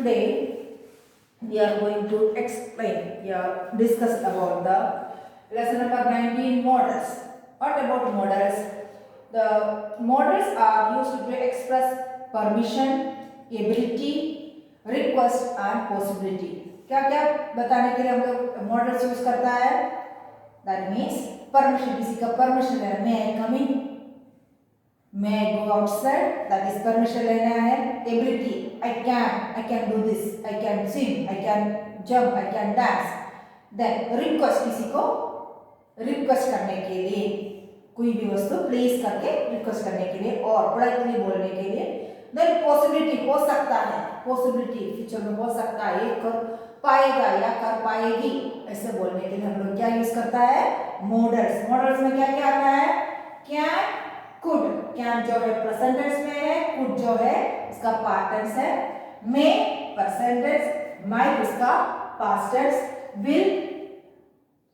Today we are going to explain, discuss about the lesson number 19, modals. What about modals? The modals are used to express permission, ability, request and possibility. क्या क्या बताने के लिए हम लोग models use करता है? That means permission, किसी का परमिशन लेना, may I come in, may I go outside, that is permission लेना है. Ability, I can do this, I can swim, I can jump, I can dance. Then request, किसी को request करने के लिए, कोई भी वस्तु प्लेस करके रिक्वेस्ट करने के लिए और पोलाइटली बोलने के लिए. देन पॉसिबिलिटी, हो सकता है, पॉसिबिलिटी फ्यूचर में हो सकता है, ये कर पाएगा या कर पाएगी, ऐसे बोलने के लिए हम लोग क्या यूज करता है? मॉडल्स. मॉडल्स में क्या क्या आता है? Can, could. कैन जो है प्रेजेंट टेंस में है, कुड जो है इसका पास्ट टेंस है, मे प्रेजेंट टेंस, माइट उसका past tense, will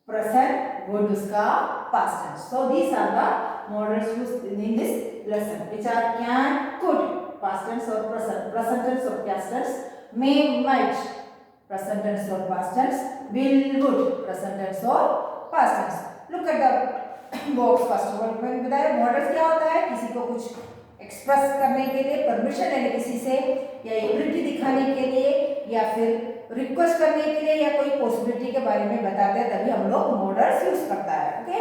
present, would उसका past tense. So these are the modals used in this lesson, which are can, could, past tense or present tense or past tense, may, might, present tense or past tense, will, would, present tense or past tense. Look at the box first of all. मैंने बताया modals क्या होता है? किसी को कुछ express करने के लिए, परमिशन लेने किसी से, या एबिलिटी दिखाने के लिए, या फिर रिक्वेस्ट करने के लिए, या कोई पॉसिबिलिटी के बारे में बताते हैं, तभी हम लोग मॉडल्स यूज करता है. Okay,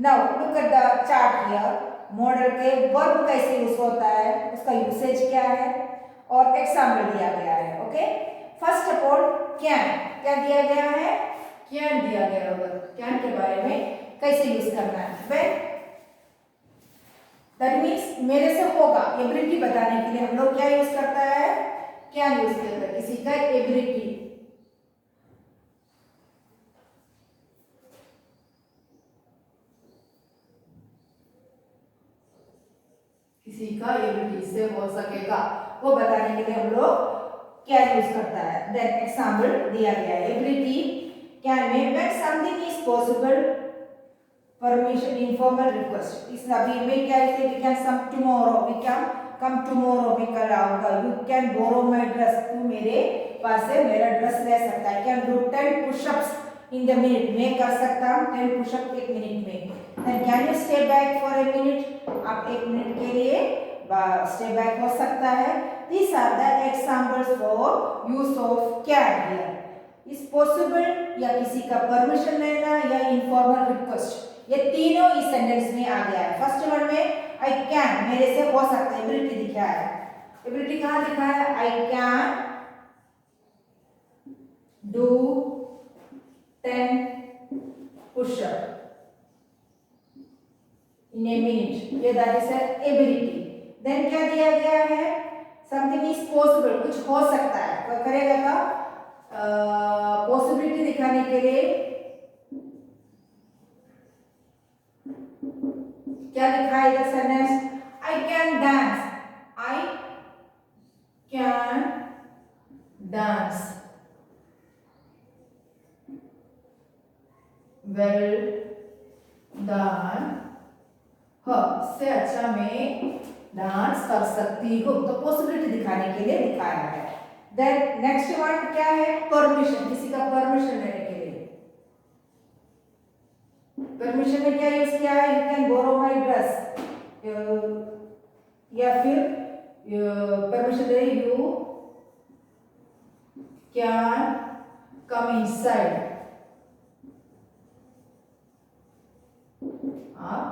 now look at the chart here. Model के वर्ब कैसे यूज होता है, उसका यूसेज क्या है और एग्जांपल दिया गया है. Okay, first of all can, क्या दिया गया है? कैन दिया गया है. कैन के बारे में कैसे यूज करना है? व्हेन, दैट मींस मेरे से होगा, एबिलिटी बताने के लिए हम लोग क्या यूज करता है? क्या यूज करता है? किसी का एबिलिटी, किसी का एबिलिटी से हो सकेगा वो बताने के लिए हम लोग क्या यूज करता है. देन एग्जांपल दिया गया है. एबिलिटी कैन में when something is possible, permission, informal request. इस अभी में क्या है? We can some tomorrow, we can come tomorrow, मैं कल आऊंगा. You can borrow my dress, तू मेरे पास से मेरा ड्रेस ले सकता है. Can do 10 pushups in the minute, मैं कर सकता हूँ 10 पुशअप एक मिनट में. Then can you stay back for a minute, आप एक मिनट के लिए स्टे बैक हो सकता है. These are the examples for use of can here. Is possible या किसी का परमिशन लेना या इनफॉर्मल रिक्वेस्ट, ये तीनों इस सेंटेंस में आ गया है. फर्स्ट वन में आई कैन, मेरे से हो सकता है, एबिलिटी दिखा है. एबिलिटी कहाँ दिखा है? I can do 10 pushup in a minute, ये दैट इज एबिलिटी. देन क्या दिया गया है? समथिंग इज पॉसिबल, कुछ हो सकता है. क्या करेगा था? पॉसिबिलिटी दिखाने के लिए क्या लिखा है इधर sentence? I can dance, I can dance, well done, से अच्छा मैं डांस कर सकती हूँ. तो पॉसिबिलिटी दिखाने के लिए दिखाया है. देन नेक्स्ट वर्ड क्या है? परमिशन, किसी का परमिशन लेने के लिए. परमिशन में क्या यूज किया है? You can borrow my dress, या फिर परमिशन दे, यू कैन कम इनसाइड, आप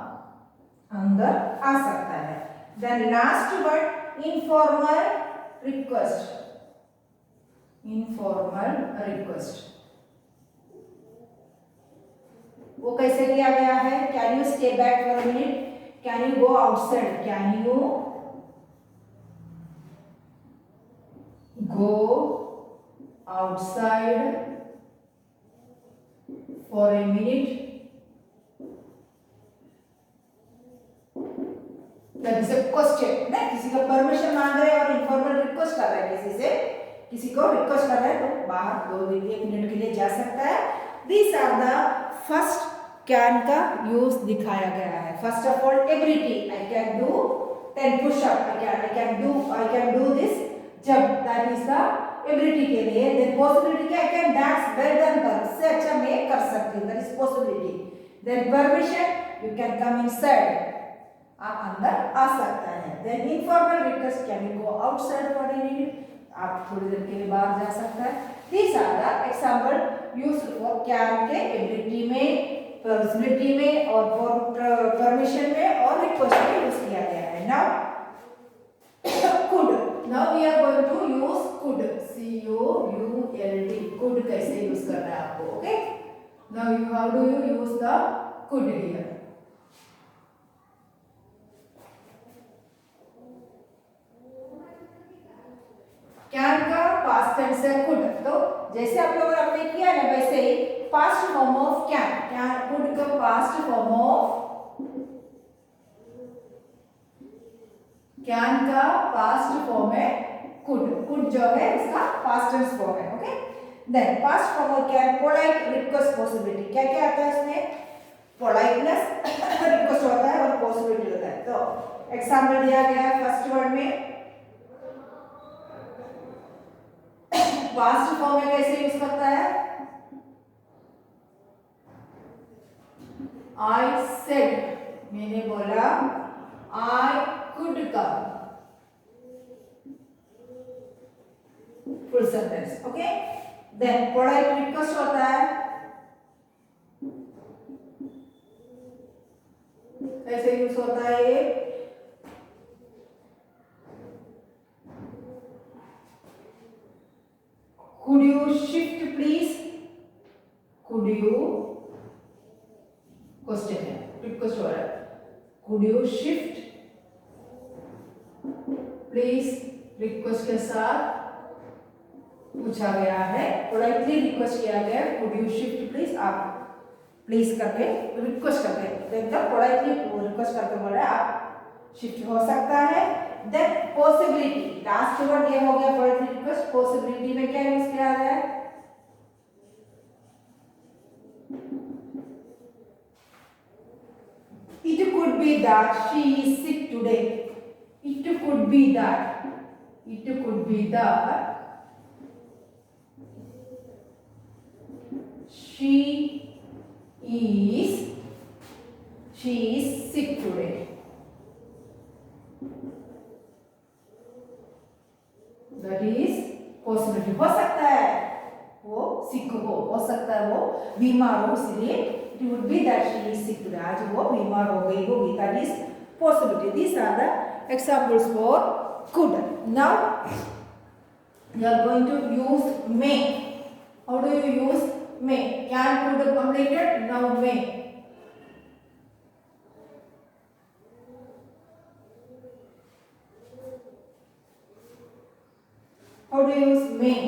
अंदर आ सकता है. Then last word informal request, informal request वो कैसे दिया गया है? Can you stay back for a minute, can you go outside, can you go outside for a minute. That is a question ना, किसी का परमिशन मांग रहे हैं और इनफॉर्मल रिक्वेस्ट कर रहे हैं, किसी से किसी को रिक्वेस्ट कर रहे हैं तो बाहर 2-1 मिनट के लिए जा सकता है. These are the first can का यूज दिखाया गया है. First of all ability, I can do 10 push-up, I can do this, jump, that is the ability के लिए, देन पॉसिबिलिटी क्या, can dance better than her, से अच्छा मैं कर सकती हूँ, that is possibility. Then permission, you can come inside, आप अंदर आ सकता है. Then informal request, can you go outside for any need, आप थोड़ी देर के लिए बाहर जा सकता है. These are the example used for can के एबिलिटी में, पॉसिबिलिटी में और फॉर परमिशन में और रिक्वेस्ट में यूज किया गया है. Now could, now we are going to use could, C-O-U-L-D, could कैसे यूज करना है आपको. Okay, now you, how do you use the could here? Can का पास्ट टेंस है could, तो जैसे आप लोगों ने किया ना वैसे ही past form of can, can could का पास्ट फॉर्म ऑफ, कैन का पास्ट फॉर्म है could, could जो है इसका पास्ट टेंस फॉर्म है. Okay, then past form of can, polite, request, possibility. क्या क्या आता है इसमें, पोलाइटनेस, रिक्वेस्ट होता है और पॉसिबिलिटी होता है. तो एग्जांपल दिया गया है फर्स्ट वर्ड में. पास्ट फॉर्म में कैसे यूज करता है, आई सेड, मैंने बोला, आई could come, full sentence. okay, then polite request होता है, कैसे यूज होता है ये, could you shift please, could you, question है, रिक्वेस्ट हो रहा है, could you shift please, request के साथ पूछा गया है, पोलाइटली रिक्वेस्ट किया गया है, कुड यू शिफ्ट प्लीज, आप प्लीज करके रिक्वेस्ट करके, एकदम पोलाइटली रिक्वेस्ट करके बोल रहे हैं आप शिफ्ट हो सकता है. देन पॉसिबिलिटी, लास्ट वर्ड ये हो गया पोलाइटली रिक्वेस्ट. पॉसिबिलिटी में क्या यूज किया गया है, it could be that she is sick today. It could be that, it could be that she is sick today. That is possibility. हो सकता है वो sick हो सकता है वो बीमार हो, इसलिए it would be that she is sick today. आज वो बीमार हो गई होगी. That is possibility. These are the examples for could. Now you are going to use may. How do you use may? Can, could completed, now may. How do you use may?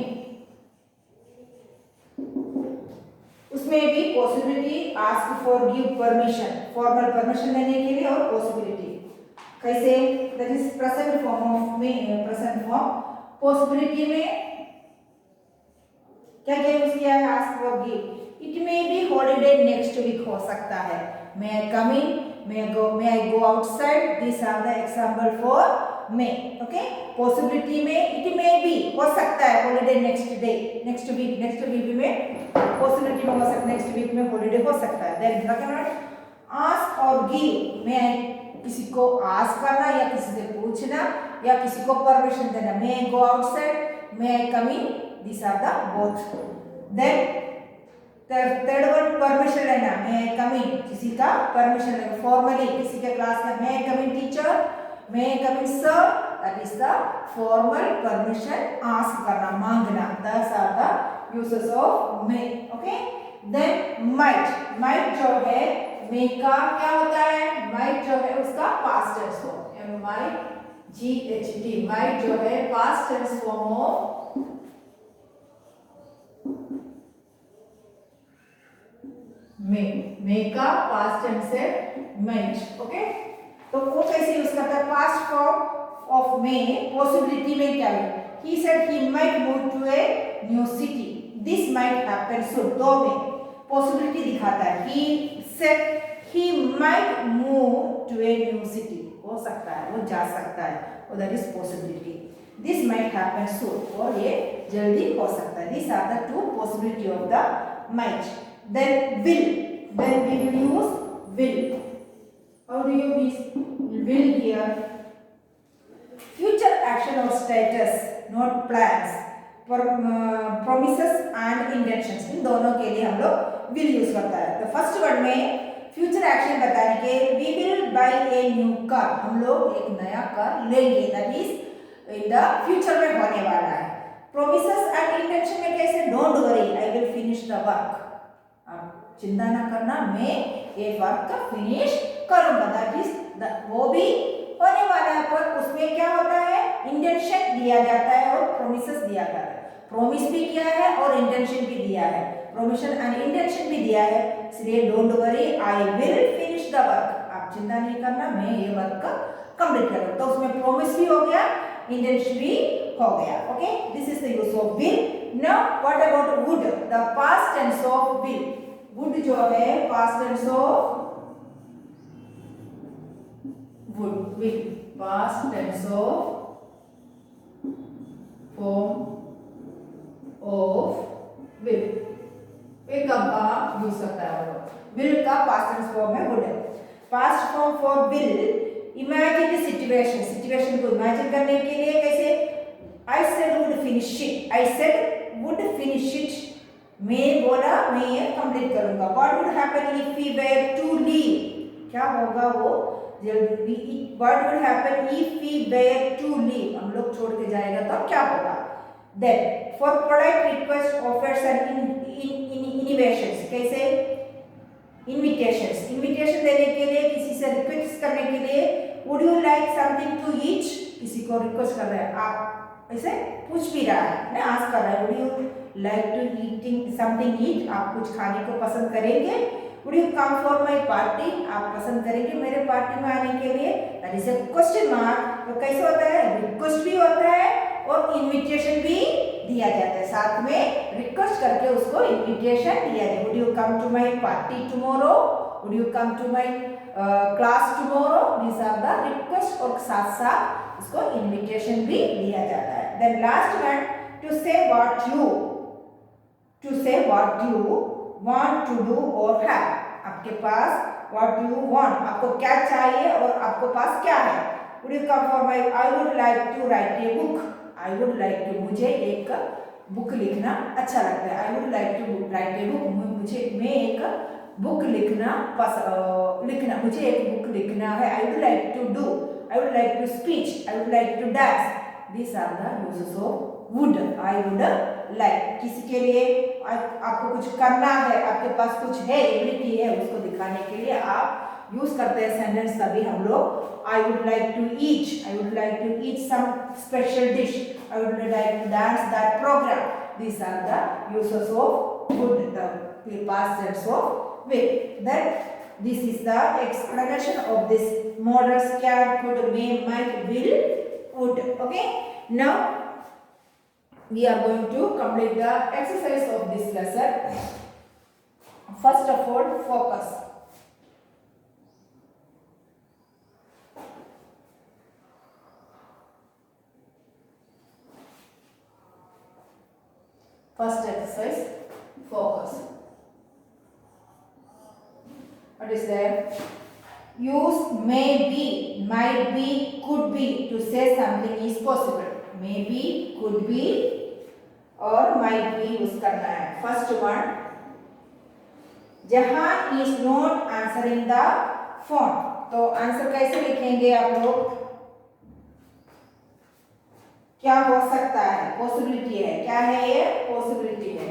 उसमें भी possibility, ask for, give permission, formal permission लेने के लिए, और possibility कैसे, that is present form of में, present form. Possibility में क्या क्या यूज किया है, ask for, give. It may be holiday next week हो सकता है, may I come in, may I go outside. This are the example for may. Okay, possibility में इट मे बी हो सकता है holiday next day, next week में possibility में हो सकता है, नेक्स्ट वीक में हॉलीडे हो सकता है. देन सेकंड, आस्क और गिव, मे आई, किसी को आस्क करना या किसी से पूछना या किसी को परमिशन देना, may I go outside, may I come in, this are the both. Then third one, permission लेना, मे आई कम इन, किसी का परमिशन लेना फॉर्मली, किसी के क्लास में, may I come in teacher, may I come in sir, that is the formal permission, ask करना, मांगना. That's are the uses of may. Okay, then might, might जो है मे का क्या होता है, माइट जो है उसका past tense form, M-I-G-H-T, might जो है past tense form of may का पास्ट टेंस है माइट. ओके, तो वो कैसे यूज करता है, past form of may. Possibility में क्या है, he said he might move to a new city, this might happen soon. दो में पॉसिबिलिटी दिखाता है, he said he might move to a new city, हो सकता है, वो जा सकता है, और that is possibility. this might happen soon, और ये जल्दी हो सकता है. These are the two possibility of the might. Then will, then we will use will. How do you use will here? Future action or status, not plans. Promises and intentions, इन दोनों के लिए हम लोग will यूज करता है. तो first word में future action बताने के we will buy a new car, हम लोग एक नया कार लेंगे, that is in the future में होने वाला है. Promises and intention में कैसे? Don't worry, I will finish the work. आप चिंता ना करना, मैं ये वर्क का फिनिश करूंगा, that is वो भी होने वाला है. पर उसमें क्या होता है? इंटेंशन दिया जाता है और प्रोमिसेस दिया जाता है. प्रोमिस भी किया है और इंटेंशन भी दिया है, प्रोमिशन एंड इंटेंशन भी दिया है. इसलिए don't worry, I will finish the work, आप चिंता नहीं करना, मैं ये वर्क का कंप्लीट करूंगा. तो उसमें प्रोमिस भी हो गया, इंटेंशन भी हो गया. Okay, this is the use of will. Now what about would, the past tense of will. Would जो है past tense of would, will, past tense of form of will. एक कब यूज करता है वो, will का past tense form है would है. past form for will, imagine the situation, situation को imagine करने के लिए कैसे? I said would finish it, I said would finish it, मैं बोला मैं ये कंप्लीट करूंगा. what would happen if we were to leave, क्या होगा वो what will happen if we were to leave, हम लोग छोड़ के जाएगा तो क्या होगा? Then for polite request, offers and innovations, कैसे? invitations, invitation देने के लिए, किसी से रिक्वेस्ट करने के लिए, would you like something to eat, किसी को रिक्वेस्ट कर रहे हैं, आप ऐसे पूछ भी रहा है ना, आस्क कर रहा है, would you like to eating something eat, आप कुछ खाने को पसंद करेंगे? Would you come for my party, आप पसंद करेंगे मेरे पार्टी में आने के लिए? That is a question mark. तो कैसे होता है? रिक्वेस्ट भी होता है और इनविटेशन भी दिया जाता है, साथ में रिक्वेस्ट करके उसको इनविटेशन दिया जाए. Would you come to my party tomorrow? Would you come to my class tomorrow? These are the request और साथ साथ उसको इनविटेशन भी दिया जाता है. Then last one, to say what you want to do or have, आपके पास what you want, आपको क्या चाहिए और आपको पास क्या है. Would you come for my, I would like to write a book, I would like to, मुझे एक बुक लिखना अच्छा लगता है. I would like to write a book, मैं एक बुक लिखना मुझे एक बुक लिखना है. I would like to do, I would like to speech, I would like to dance. These are the uses of would. I would like, किसी के लिए आपको कुछ करना है, आपके पास कुछ है, एबिलिटी है, उसको दिखाने के लिए आप यूज करते हैं सेंटेंस. तभी हम लोग I would like to eat, I would like to eat some special dish, I would like to dance that program. These are the uses of would, the past tense of will. Then this is the explanation of this models can, could, may, might, will, would. Okay, now we are going to complete the exercise of this lesson. First of all, focus. First exercise, focus. What is there? Use may be, might be, could be to say something is possible. May be, could be और might be use करना है. First one, Jahan is not answering the phone. तो answer कैसे लिखेंगे आप लोग? क्या हो सकता है? पॉसिबिलिटी है. क्या है ये? पॉसिबिलिटी है.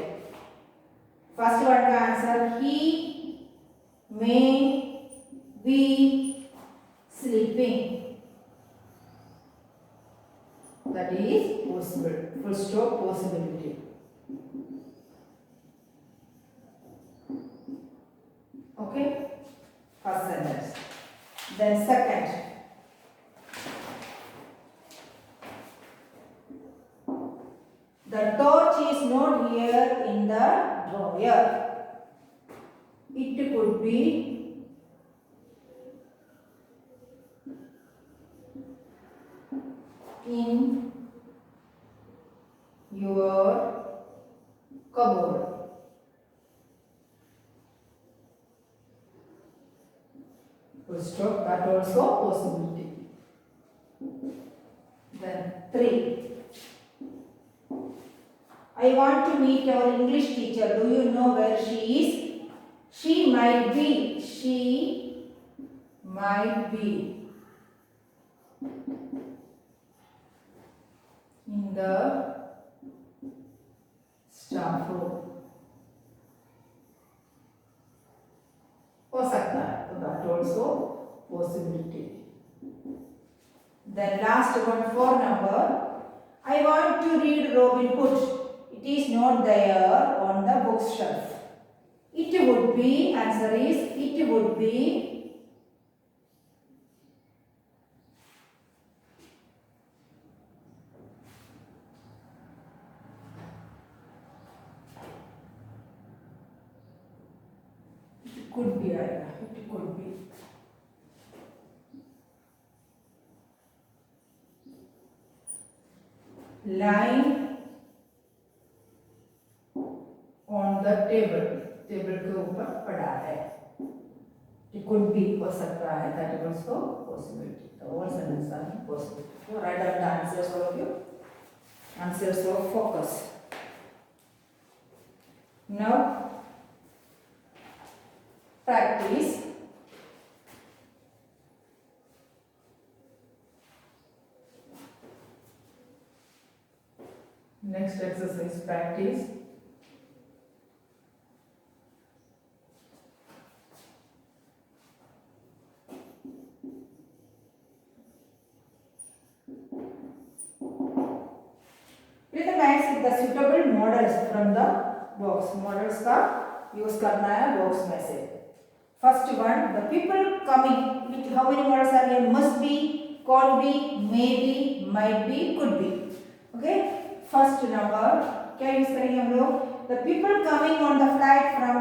फर्स्ट वर्ड का answer he may be sleeping. That is possible. Full stop, possibility. Okay, first sentence. Then second, the torch is not here in the drawer. It could be in your cupboard. Full stop. That also possibility. Then 3. I want to meet our English teacher. Do you know where she is? She might be. She might be in the staff room. हो सकता है, तो that also possibility. Then last one, 4 number. I want to read Robin Hood. It is not there on the bookshelf. It would be, answer is, it would be could be आएगा, it could be. Lying on the table, table के ऊपर पड़ा है. It could be हो सकता है, that is also possibility. The all sentences are possible. So write down the answers all of you. Answers of focus. Now practice. Next exercise, practice. Read the maps with the suitable models from the box. Models का use करना है box में से. First one, the people coming. With how many models are there? Must be, can't be, maybe, might be, could be. Okay. First number क्या use करेंगे हम लोग? The people coming on the flight from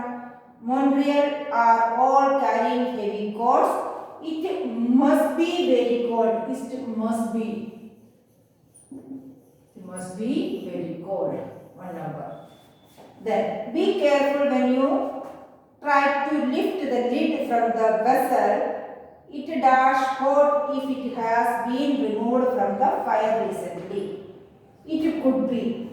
Montreal are all carrying heavy coats. It must be very cold. It must be. It must be very cold. One number. Then be careful when you try to lift the lid from the vessel. It dash hot if it has been removed from the fire recently. It could be.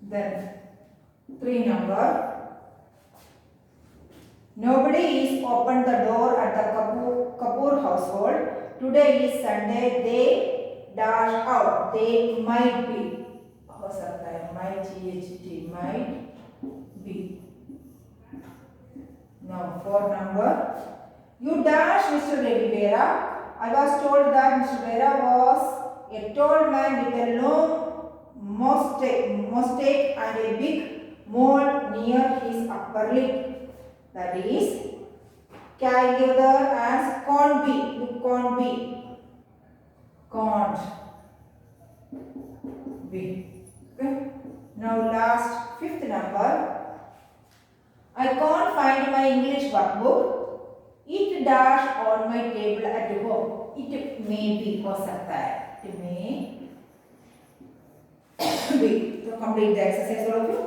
Then 3 number. Nobody is opened the door at the Kapoor household. Today is Sunday. They dash out. They might be. हो सकता है might ght might be. Now 4 number. You dash Mr. Rivera. I was told that Mr. Rivera was a tall man with a long mustache and a big mole near his upper lip. That is, can give the as can't be. You can't be. Can't be. Okay. Now last 5th number. I can't find my English workbook. It dash on my table at home. It may be हो सकता है. It may be. So complete the exercise all of you.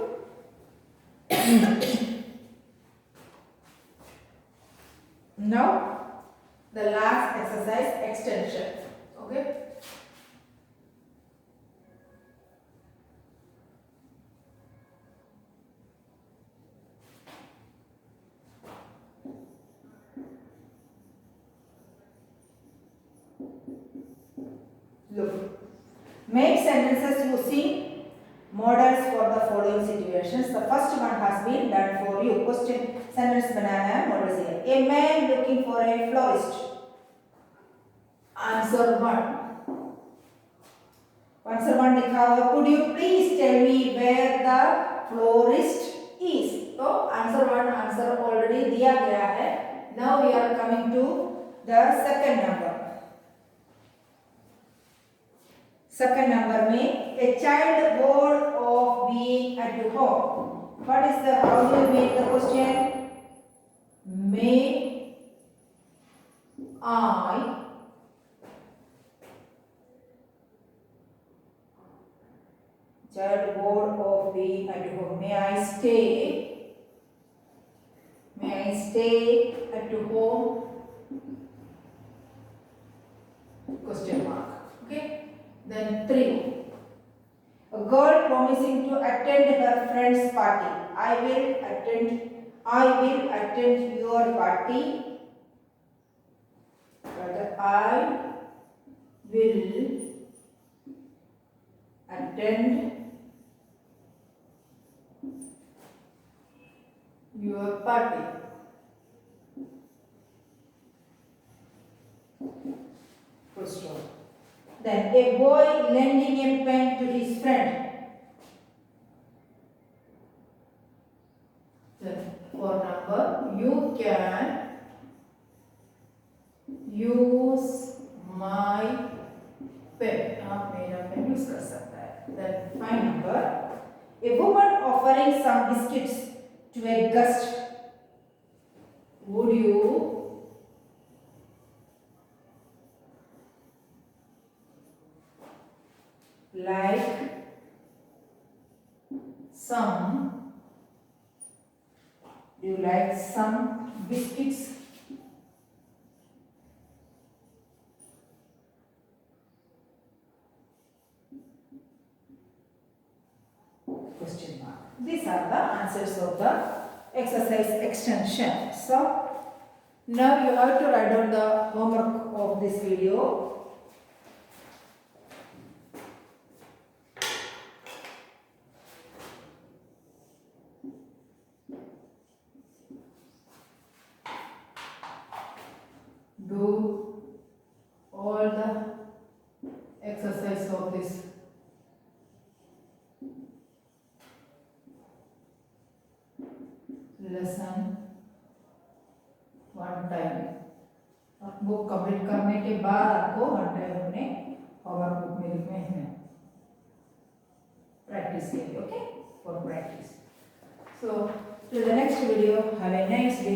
Now the last exercise, extension. Okay. Look. Make sentences using models for the following situations. The first one has been done for you. Question sentence बनाया है models here. A man looking for a florist. Answer 1. Answer 1 लिखा हुआ. Could you please tell me where the florist is? तो answer 1 answer already दिया गया है. Now we are coming to the second number. Second number में a child bored of being at home. What is the how do you make the question? May I child bored of being at home. May I stay? May I stay at home? Question mark. Okay. Then 3. A girl promising to attend her friend's party. I will attend your party. Rather, I will attend your party. Full stop. Then a boy lending a pen to his friend. Then for number, you can use my pen. आप मेरा pen use कर सकता है. Then 5 number, a woman offering some biscuits to a guest. Would you like some? Do you like some biscuits? Question mark. These are the answers of the exercise extension. So now you have to write down the homework of this video. Do all the exercise of this lesson one time. Book complete करने के बाद आपको one time अपने homework book में लिखने हैं practice के लिए. Okay, for practice. So till the next video, have a nice day.